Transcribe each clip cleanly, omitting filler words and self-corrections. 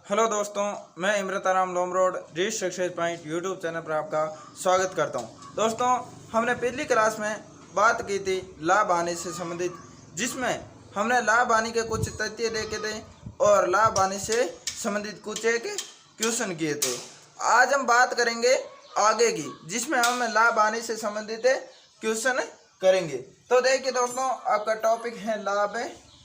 Hello दोस्तों, मैं Imrataram Lomrod reach success point YouTube channel पर आपका स्वागत करता हूं। दोस्तों, हमने पिछली क्लास में बात की थी लाभ हानि से संबंधित, जिसमें हमने लाभ हानि के कुछ तथ्य देखे थे और लाभ हानि से संबंधित कुछ एक क्वेश्चन किए थे। आज हम बात करेंगे आगे की, जिसमें हम लाभ हानि से संबंधित क्वेश्चन करेंगे। तो देखिए दोस्तों, आपका टॉपिक है लाभ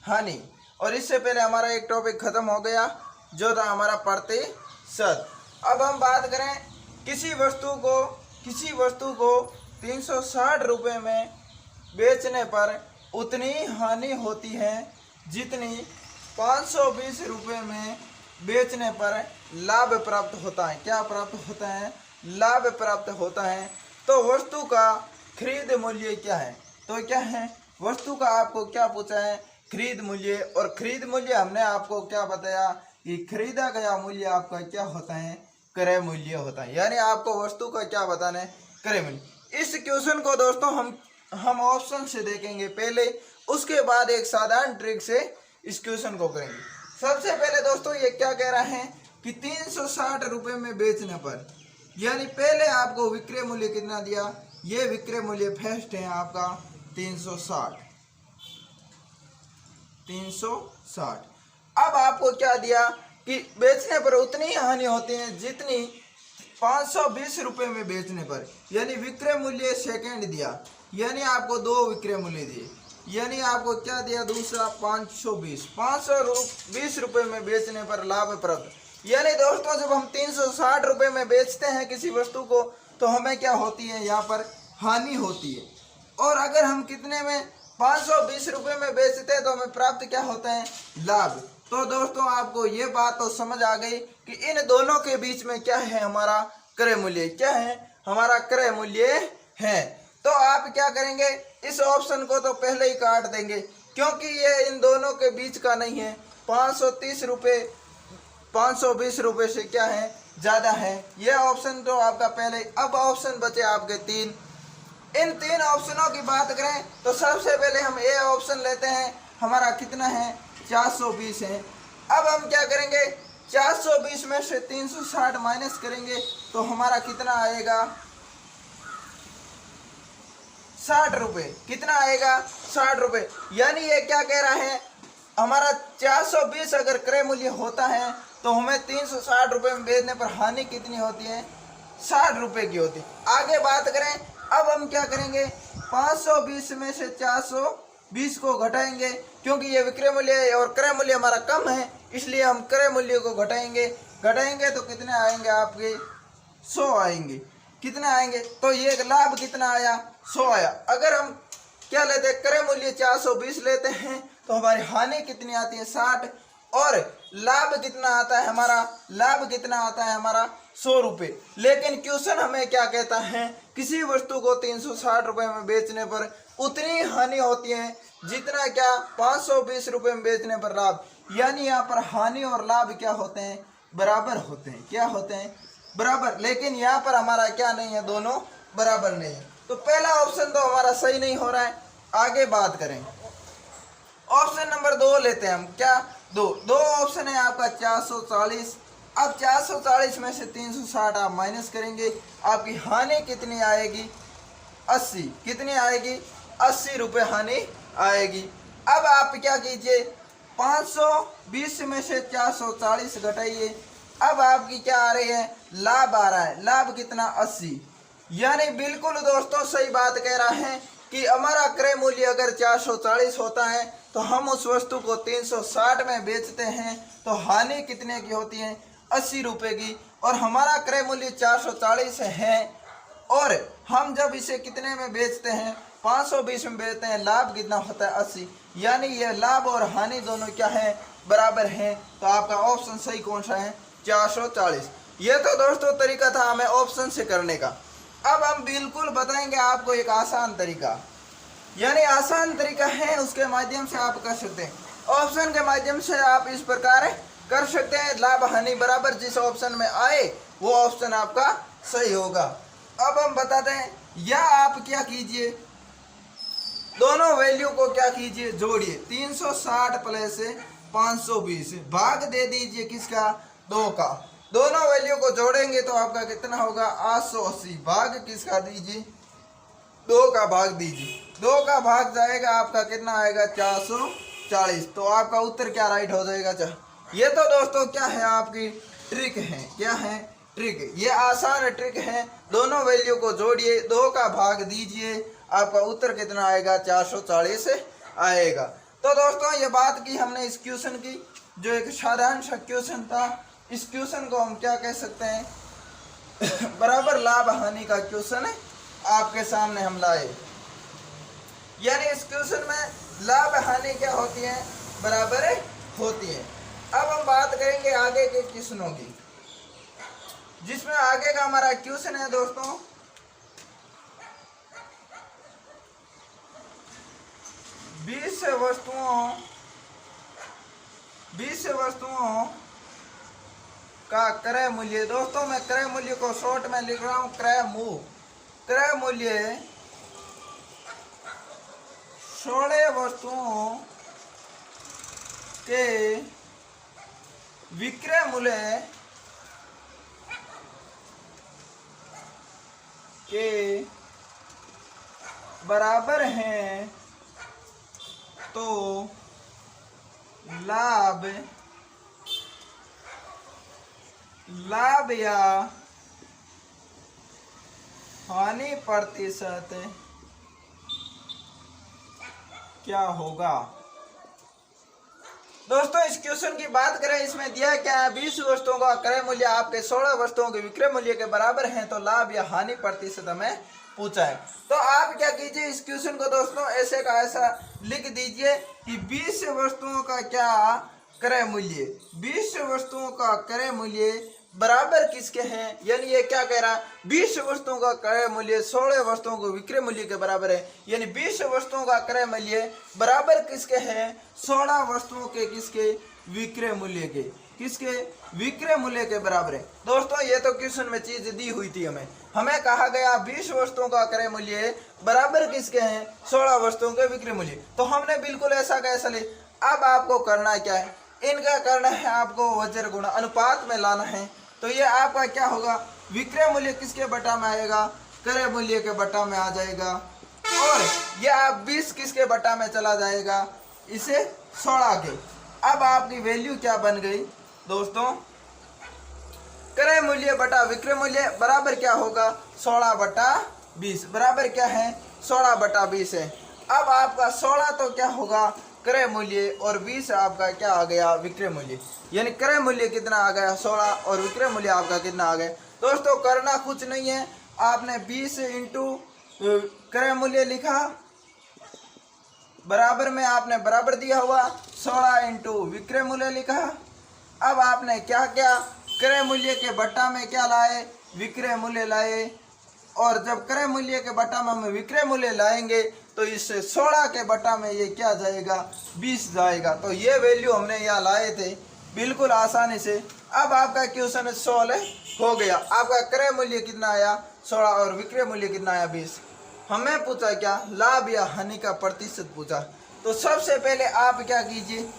हानि, और इससे पहले हमारा एक टॉपिक खत्म हो गया जो था हमारा प्रतिशत। अब हम बात करें किसी वस्तु को 360 रुपये में बेचने पर उतनी हानि होती है जितनी 520 रुपये में बेचने पर लाभ प्राप्त होता है। क्या प्राप्त होता है? लाभ प्राप्त होता है। तो वस्तु का खरीद मूल्य क्या है? तो क्या है वस्तु का? आपको क्या पूछा है? खरीद मूल्य। और खरीद मूल्य हमने आपको क्या बताया कि खरीदा गया मूल्य आपका क्या होता है? क्रय मूल्य होता है। यानी आपको वस्तु का क्या बताना है? क्रय मूल्य। इस क्वेश्चन को दोस्तों हम ऑप्शन से देखेंगे पहले, उसके बाद एक साधारण ट्रिक से इस क्वेश्चन को करेंगे। सबसे पहले दोस्तों ये क्या कह रहा है कि 360 रुपये में बेचने पर, यानी पहले आपको विक्रय मूल्य कितना दिया? ये विक्रय मूल्य फर्स्ट है आपका 360। अब आपको क्या दिया कि बेचने पर उतनी हानि होती है जितनी 520 रुपये में बेचने पर, यानी विक्रय मूल्य सेकंड दिया, यानी आपको दो विक्रय मूल्य दिए, यानी आपको क्या दिया? दूसरा 520 रुपये में बेचने पर लाभ प्राप्त। यानी दोस्तों जब हम 360 रुपये में बेचते हैं किसी वस्तु को तो हमें क्या होती है? यहाँ पर हानि होती है। और अगर हम कितने में 520 रुपये में बेचते हैं तो हमें प्राप्त क्या होता है? लाभ। तो दोस्तों आपको ये बात तो समझ आ गई कि इन दोनों के बीच में क्या है? हमारा क्रय मूल्य। क्या है? हमारा क्रय मूल्य है। तो आप क्या करेंगे? इस ऑप्शन को तो पहले ही काट देंगे, क्योंकि ये इन दोनों के बीच का नहीं है। 530 रुपये 520 रुपये से क्या है? ज़्यादा है। यह ऑप्शन तो आपका पहले। अब ऑप्शन बचे आपके तीन। इन तीन ऑप्शनों की बात करें तो सबसे पहले हम ए ऑप्शन लेते हैं। हमारा कितना है? 420 है। अब हम क्या करेंगे? 420 में से 360 माइनस करेंगे तो हमारा कितना आएगा? 60 रुपये। कितना आएगा? 60 रुपये। यानी ये क्या कह रहा है? हमारा 420 अगर क्रय मूल्य होता है तो हमें 360 रुपये में बेचने पर हानि कितनी होती है? 60 रुपये की होती है। आगे बात करें, अब हम क्या करेंगे? 520 में से 420 को घटाएंगे, क्योंकि ये विक्रय मूल्य है और क्रय मूल्य हमारा कम है, इसलिए हम क्रय मूल्य को घटाएंगे तो कितने आएंगे? आपके 100 आएंगे। कितने आएंगे? तो ये लाभ कितना आया? 100 आया। अगर हम क्या लेते हैं? क्रय मूल्य 420 लेते हैं तो हमारी हानि कितनी आती है? 60। और लाभ कितना आता है हमारा? लाभ कितना आता है हमारा? 100 रुपये। लेकिन क्वेश्चन हमें क्या कहता है? किसी वस्तु को 360 रुपये में बेचने पर उतनी हानि होती है जितना क्या? 520 रुपये में बेचने पर लाभ। यानी यहाँ पर हानि और लाभ क्या होते हैं? बराबर होते हैं। क्या होते हैं? बराबर। लेकिन यहाँ पर हमारा क्या नहीं है? दोनों बराबर नहीं है। तो पहला ऑप्शन तो हमारा सही नहीं हो रहा है। आगे बात करें, ऑप्शन नंबर 2 लेते हैं हम। क्या? दो ऑप्शन है आपका 440। अब 440 में से 360 आप माइनस करेंगे, आपकी हानि कितनी आएगी? 80। कितनी आएगी? 80 रुपये हानि आएगी। अब आप क्या कीजिए? 520 में से 440 घटाइए। अब आपकी क्या आ रही है? लाभ आ रहा है। लाभ कितना? 80। यानी बिल्कुल दोस्तों सही बात कह रहा है कि हमारा क्रय मूल्य अगर 440 होता है तो हम उस वस्तु को 360 में बेचते हैं तो हानि कितने की होती है? 80 रुपये की। और हमारा क्रय मूल्य 440 है और हम जब इसे कितने में बेचते हैं? 520 में बेचते हैं। लाभ कितना होता है? 80। यानी ये लाभ और हानि दोनों क्या है? बराबर हैं। तो आपका ऑप्शन सही कौन सा है? 440। ये तो दोस्तों तरीका था हमें ऑप्शन से करने का। अब हम बिल्कुल बताएंगे आपको एक आसान तरीका, यानी आसान तरीका है, उसके माध्यम से आप कर सकते हैं। ऑप्शन के माध्यम से आप इस प्रकार कर सकते हैं। लाभ हानि बराबर जिस ऑप्शन में आए वो ऑप्शन आपका सही होगा। अब हम बताते हैं, या आप क्या कीजिए? दोनों वैल्यू को क्या कीजिए? जोड़िए। 360 प्लस 520 भाग दे दीजिए किसका? 2 का। दोनों वैल्यू को जोड़ेंगे तो आपका कितना होगा 880। भाग किसका दीजिए 2 का भाग दीजिए। 2 का भाग जाएगा आपका कितना आएगा 440। तो आपका उत्तर क्या राइट हो जाएगा। ये तो दोस्तों क्या है आपकी ट्रिक है। क्या है ट्रिक। ये आसान ट्रिक है। दोनों वैल्यू को जोड़िए 2 का भाग दीजिए आपका उत्तर कितना आएगा 440 आएगा। तो दोस्तों ये बात की हमने इस क्वेश्चन की जो एक साधारण सा क्वेश्चन था। इस क्वेश्चन को हम क्या कह सकते हैं बराबर लाभ हानि का क्वेश्चन है आपके सामने हम लाए। यानी इस क्वेश्चन में लाभ हानि क्या होती है बराबर होती है। अब हम बात करेंगे आगे के क्वेश्चनों की, जिसमें आगे का हमारा क्वेश्चन है दोस्तों 20 वस्तुओं का क्रय मूल्य। दोस्तों मैं क्रय मूल्य को शॉर्ट में लिख रहा हूं क्रय मूल्य 16 वस्तुओं के विक्रय मूल्य के बराबर हैं तो लाभ या हानि प्रतिशत क्या होगा। दोस्तों इस क्वेश्चन की बात करें, इसमें दिया क्या है 20 वस्तुओं का क्रय मूल्य आपके 16 वस्तुओं के विक्रय मूल्य के बराबर हैं तो लाभ या हानि प्रतिशत हमें पूछा है। तो आप क्या कीजिए इस क्वेश्चन को दोस्तों ऐसे का ऐसा लिख दीजिए कि 20 वस्तुओं का क्या क्रय मूल्य 20 वस्तुओं का क्रय मूल्य बराबर किसके हैं। यानी ये क्या कह रहा है 20 वस्तुओं का क्रय मूल्य 16 वस्तुओं को विक्रय मूल्य के बराबर है। यानी 20 वस्तुओं का क्रय मूल्य बराबर किसके हैं 16 वस्तुओं के किसके विक्रय मूल्य के किसके विक्रय मूल्य के बराबर है। दोस्तों ये तो क्वेश्चन में चीज दी हुई थी। हमें कहा गया 20 वस्तुओं का क्रय मूल्य बराबर किसके हैं 16 वस्तुओं के विक्रय मूल्य। तो हमने बिल्कुल ऐसा कैसा ले। अब आपको करना क्या है इनका करना है आपको वज्र गुणा अनुपात में लाना है। तो ये आपका क्या होगा विक्रय मूल्य किसके बटा में आएगा क्रय मूल्य के बटा में आ जाएगा और ये आप 20 किसके बटा में चला जाएगा इसे 16 के। अब आपकी वैल्यू क्या बन गई दोस्तों क्रय मूल्य बटा विक्रय मूल्य बराबर क्या होगा 16 बटा 20 बराबर क्या है 16 बटा 20 है। अब आपका 16 तो क्या होगा क्रय मूल्य और 20 आपका क्या आ गया विक्रय मूल्य। यानी क्रय मूल्य कितना आ गया 16 और विक्रय मूल्य आपका कितना आ गया। दोस्तों करना कुछ नहीं है आपने 20 इंटू क्रय मूल्य लिखा बराबर में आपने बराबर दिया हुआ 16 इंटू विक्रय मूल्य लिखा। अब आपने क्या क्या क्रय मूल्य के बट्टा में क्या लाए विक्रय मूल्य लाए और जब क्रय मूल्य के बट्टा में हम विक्रय मूल्य लाएंगे तो इस 16 के बट्टा में ये क्या जाएगा 20 जाएगा। तो ये वैल्यू हमने यहाँ लाए थे बिल्कुल आसानी से। अब आपका क्वेश्चन सॉल्व हो गया। आपका क्रय मूल्य कितना आया 16 और विक्रय मूल्य कितना आया 20। हमें पूछा क्या लाभ या हानि का प्रतिशत पूछा। तो सबसे पहले आप क्या कीजिए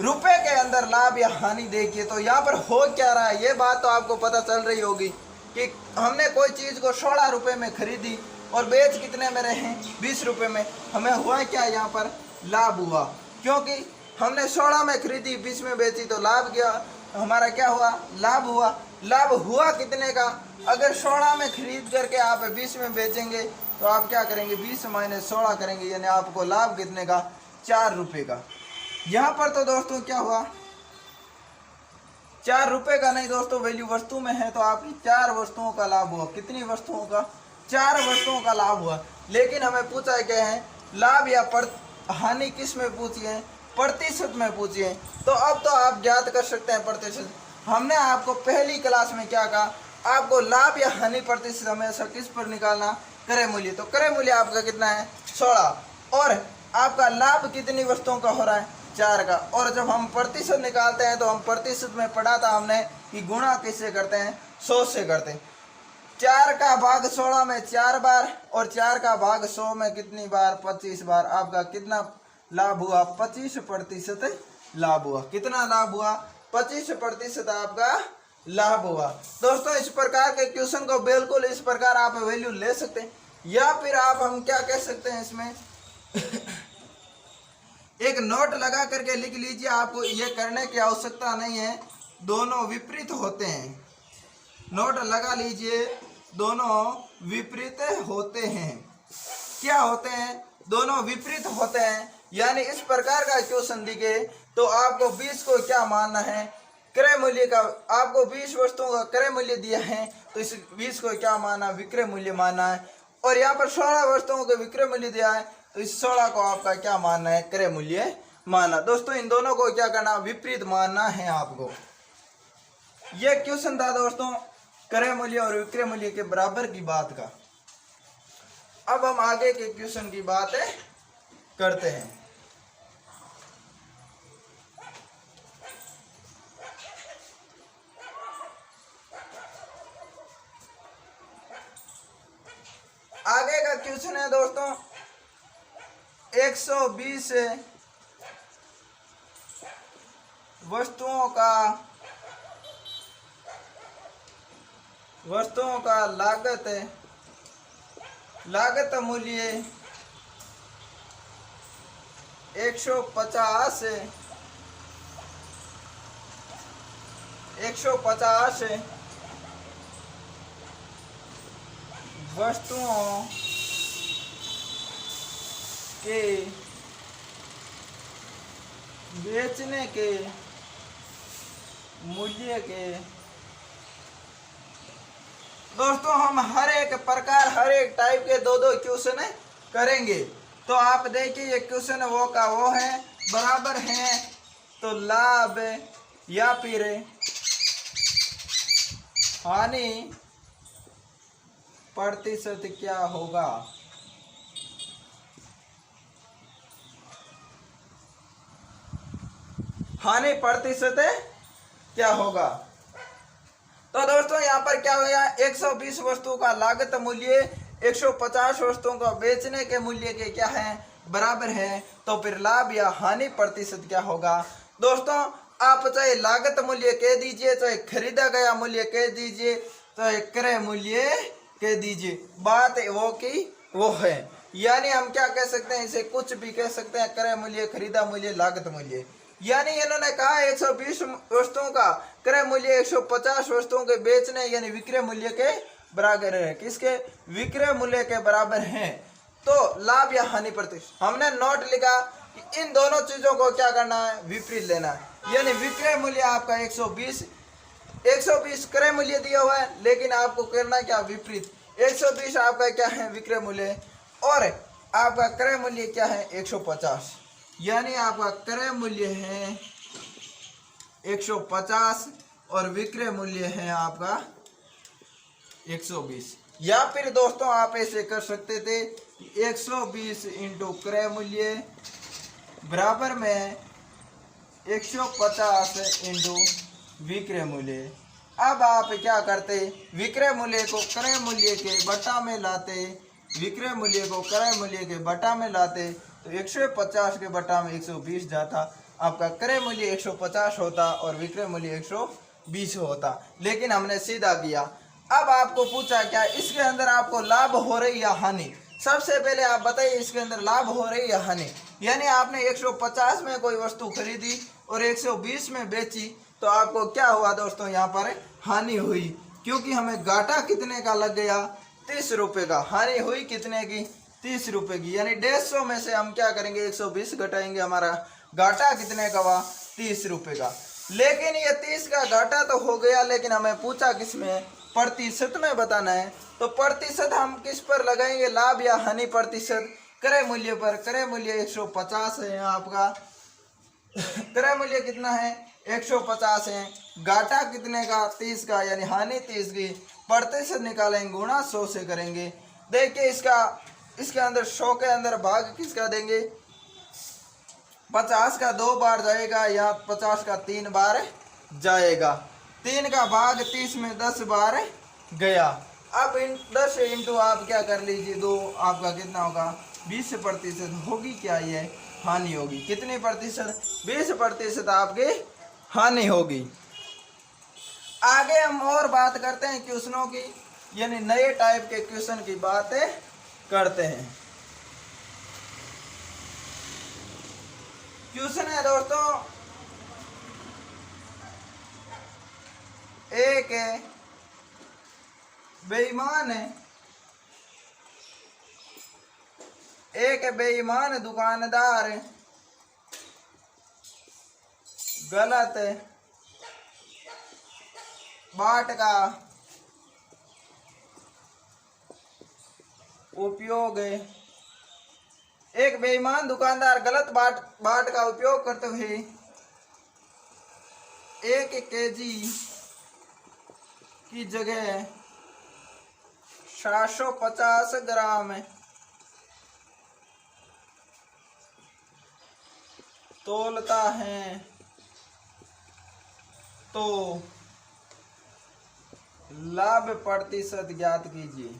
रुपए के अंदर लाभ या हानि देखिए। तो यहाँ पर हो क्या रहा है ये बात तो आपको पता चल रही होगी कि हमने कोई चीज़ को 16 रुपये में खरीदी और बेच कितने में रहे 20 रुपये में। हमें हुआ क्या यहाँ पर लाभ हुआ क्योंकि हमने 16 में खरीदी 20 में बेची तो लाभ क्या हमारा क्या हुआ लाभ हुआ। लाभ हुआ कितने का अगर 16 में खरीद करके आप 20 में बेचेंगे तो आप क्या करेंगे 20 माइनस 16 करेंगे यानी आपको लाभ कितने का 4 रुपये का। यहाँ पर तो दोस्तों क्या हुआ 4 रुपये का नहीं दोस्तों वैल्यू वस्तु में है तो आपकी 4 वस्तुओं का लाभ हुआ। कितनी वस्तुओं का 4 वस्तुओं का लाभ हुआ। लेकिन हमें पूछा क्या है लाभ या हानि किस में पूछी है प्रतिशत में पूछी है। तो अब तो आप ज्ञात कर सकते हैं प्रतिशत। हमने आपको पहली क्लास में क्या कहा आपको लाभ या हानि प्रतिशत हमेशा किस पर निकालना क्रय मूल्य। तो क्रय मूल्य आपका कितना है 16 और आपका लाभ कितनी वस्तुओं का हो रहा है 4 का। और जब हम प्रतिशत निकालते हैं तो हम प्रतिशत में पढ़ा था हमने कि गुणा किससे करते हैं 100 से करते हैं। 4 का भाग 16 में 4 बार और 4 का भाग 100 में कितनी बार 25 बार। आपका कितना लाभ हुआ 25% लाभ हुआ। कितना लाभ हुआ 25% आपका लाभ हुआ। दोस्तों इस प्रकार के क्वेश्चन को बिल्कुल इस प्रकार आप वैल्यू ले सकते हैं, या फिर आप हम क्या कह सकते हैं इसमें एक नोट लगा करके लिख लीजिए। आपको ये करने की आवश्यकता नहीं है, दोनों विपरीत होते हैं। नोट लगा लीजिए, दोनों विपरीत होते हैं। क्या होते हैं? दोनों विपरीत होते हैं। यानी इस प्रकार का क्वेश्चन दिखे तो आपको 20 को क्या मानना है, क्रय मूल्य का। आपको 20 वस्तुओं का क्रय मूल्य दिया है तो इस 20 को क्या माना, विक्रय मूल्य मानना है। और यहाँ पर 16 वस्तुओं को विक्रय मूल्य दिया है तो इस 16 को आपका क्या मानना है, क्रय मूल्य मानना। दोस्तों इन दोनों को क्या करना, विपरीत मानना है आपको। यह क्वेश्चन था दोस्तों क्रय मूल्य और विक्रय मूल्य के बराबर की बात का। अब हम आगे के क्वेश्चन की बात करते हैं। आगे का क्वेश्चन है दोस्तों 120 वस्तुओं का लागत मूल्य 150 वस्तुओं के बेचने के मूल्य के। दोस्तों हम हर एक प्रकार हर एक टाइप के दो क्वेश्चन करेंगे। तो आप देखिए ये क्वेश्चन वो का वो है, बराबर है तो लाभ या फिर हानि प्रतिशत क्या होगा। हानि प्रतिशत क्या होगा। तो दोस्तों यहाँ पर क्या हुआ, 120 वस्तुओं का लागत मूल्य 150 वस्तुओं का बेचने के मूल्य के क्या है, बराबर है। तो फिर लाभ या हानि प्रतिशत क्या होगा। दोस्तों आप चाहे लागत मूल्य कह दीजिए, चाहे खरीदा गया मूल्य कह दीजिए, चाहे क्रय मूल्य कह दीजिए, बात वो की वो है। यानी हम क्या कह सकते हैं, इसे कुछ भी कह सकते हैं, क्रय मूल्य, खरीदा मूल्य, लागत मूल्य। यानी इन्होंने कहा 120 वस्तुओं का क्रय मूल्य 150 वस्तुओं के बेचने यानी विक्रय मूल्य के बराबर है। किसके, विक्रय मूल्य के बराबर है। तो लाभ या हानि प्रतिशत हमने नोट लिखा कि इन दोनों चीजों को क्या करना है, विपरीत लेना है। यानी विक्रय मूल्य आपका 120 क्रय मूल्य दिया हुआ है, लेकिन आपको करना क्या, विपरीत। 120 आपका क्या है, विक्रय मूल्य, और आपका क्रय मूल्य क्या है, 150। यानी आपका क्रय मूल्य है 150 और विक्रय मूल्य है आपका 120। या फिर दोस्तों आप ऐसे कर सकते थे 120 इंटू क्रय मूल्य बराबर में 150 इंटू विक्रय मूल्य। अब आप क्या करते, विक्रय मूल्य को क्रय मूल्य के बटा में लाते, विक्रय मूल्य को क्रय मूल्य के बटा में लाते तो 150 के बटा में 120 जाता, आपका क्रय मूल्य 150 होता और विक्रय मूल्य 120 होता। लेकिन हमने सीधा किया। अब आपको पूछा क्या, इसके अंदर आपको लाभ हो रही या हानि। सबसे पहले आप बताइए इसके अंदर लाभ हो रही या हानि। यानी आपने 150 में कोई वस्तु खरीदी और 120 में बेची तो आपको क्या हुआ दोस्तों, यहाँ पर हानि हुई, क्योंकि हमें घाटा कितने का लग गया, 30 रुपये का। हानि हुई कितने की, 30 रुपये की। यानी 150 में से हम क्या करेंगे, 120 घटाएंगे, हमारा घाटा कितने का हुआ, 30 रुपये का। लेकिन ये 30 का घाटा तो हो गया, लेकिन हमें पूछा किस में, प्रतिशत में बताना है। तो प्रतिशत हम किस पर लगाएंगे, लाभ या हानि प्रतिशत, क्रय मूल्य पर। क्रय मूल्य 150 है आपका, क्रय मूल्य कितना है, 150 है। घाटा कितने का, 30 का, यानी हानि 30 की। प्रतिशत निकालेंगे, गुणा 100 से करेंगे। देखिए इसके अंदर 100 के अंदर भाग किसका देंगे, 50 का 2 बार जाएगा या 50 का 3 बार जाएगा। 3 का भाग 30 में 10 बार गया। अब 10 इंटू आप क्या कर लीजिए 2, आपका कितना होगा, 20% होगी क्या, ये हानि होगी। कितनी प्रतिशत, 20% आपकी हानि होगी। आगे हम और बात करते हैं क्वेश्चनों की, यानी नए टाइप के क्वेश्चन की बातें करते हैं। क्वेश्चन है दोस्तों, एक बेईमान दुकानदार गलत बाट का उपयोग एक बेईमान दुकानदार गलत बाट का उपयोग करते हुए 1 केजी की जगह 750 ग्राम तोलता है तो लाभ प्रतिशत ज्ञात कीजिए।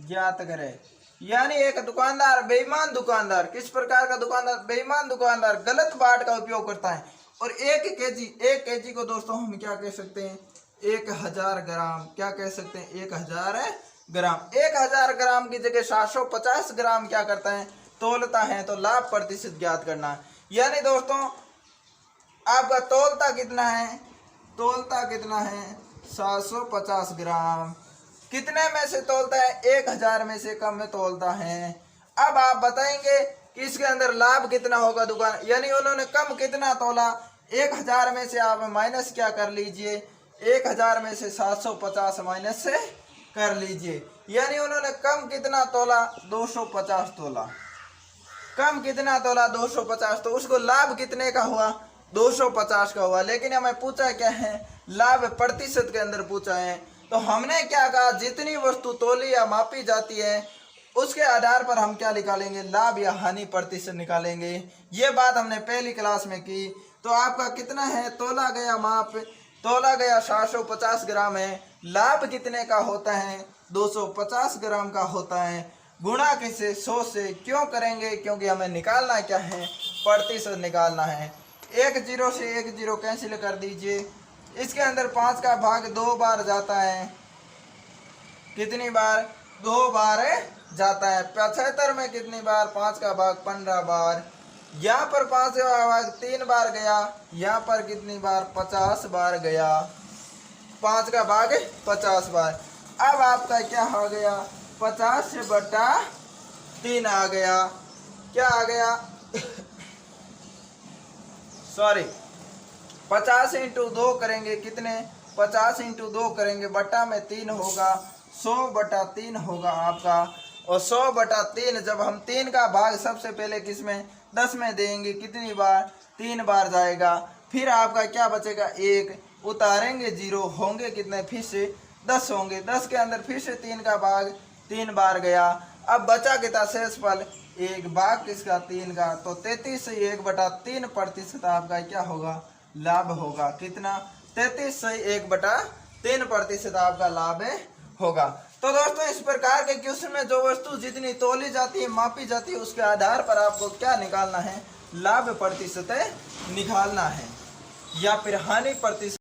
ज्ञात करें। यानी एक दुकानदार, बेईमान दुकानदार, किस प्रकार का दुकानदार? बेईमान दुकानदार गलत बाट का उपयोग करता है और 1 केजी को दोस्तों हम क्या कह सकते हैं? 1000 ग्राम। क्या कह सकते हैं? 1000 ग्राम। 1000 ग्राम की जगह 750 ग्राम क्या करता है? तोलता है। तो लाभ प्रतिशत ज्ञात करना है। यानी दोस्तों आपका तोलता कितना है? तोलता कितना है? 750 ग्राम। कितने में से तोलता है? 1000 में से कम में तोलता है। अब आप बताएंगे कि इसके अंदर लाभ कितना होगा दुकान, यानी उन्होंने कम कितना तोला? 1000 में से आप माइनस क्या कर लीजिए? 1000 में से 750 माइनस से कर लीजिए। यानी उन्होंने कम कितना तोला? 250 तोला। कम कितना तोला? 250। तो उसको लाभ कितने का हुआ? 250 का हुआ। लेकिन हमें पूछा क्या है? लाभ प्रतिशत के अंदर पूछा है। तो हमने क्या कहा? जितनी वस्तु तोली या मापी जाती है उसके आधार पर हम क्या निकालेंगे? लाभ या हानि प्रतिशत निकालेंगे। ये बात हमने पहली क्लास में की। तो आपका कितना है? तोला गया माप, तोला गया 750 ग्राम है। लाभ कितने का होता है? 250 ग्राम का होता है। गुणा किससे? 100 से। क्यों करेंगे? क्योंकि हमें निकालना क्या है? प्रतिशत निकालना है। 1 0 से 1 0 कैंसिल कर दीजिए। इसके अंदर 5 का भाग 2 बार जाता है। कितनी बार? 2 बार जाता है। 75 में कितनी बार? 5 का भाग 15 बार। यहाँ पर 5 का भाग 3 बार गया। यहाँ पर कितनी बार? 50 बार गया। 5 का भाग 50 बार। अब आपका क्या हो गया? 50 से बटा 3 आ गया। क्या आ गया? सॉरी, 50 इंटू 2 करेंगे कितने? 50 इंटू 2 करेंगे, बटा में 3 होगा, 100 बटा 3 होगा आपका। और 100 बटा 3 जब हम 3 का भाग सबसे पहले किस में? 10 में देंगे, कितनी बार? 3 बार जाएगा। फिर आपका क्या बचेगा? 1 उतारेंगे 0, होंगे कितने? फिर से 10 होंगे। 10 के अंदर फिर से 3 का भाग 3 बार गया। अब बचा कितना? शेषफल 1 भाग किसका? 3 का। तो 33 से 1 बटा 3 प्रतिशत आपका क्या होगा? लाभ होगा। कितना? 33 से 1 बटा 3 प्रतिशत आपका लाभ होगा। तो दोस्तों इस प्रकार के क्वेश्चन में जो वस्तु जितनी तोली जाती है, मापी जाती है, उसके आधार पर आपको क्या निकालना है? लाभ प्रतिशत निकालना है या फिर हानि प्रतिशत।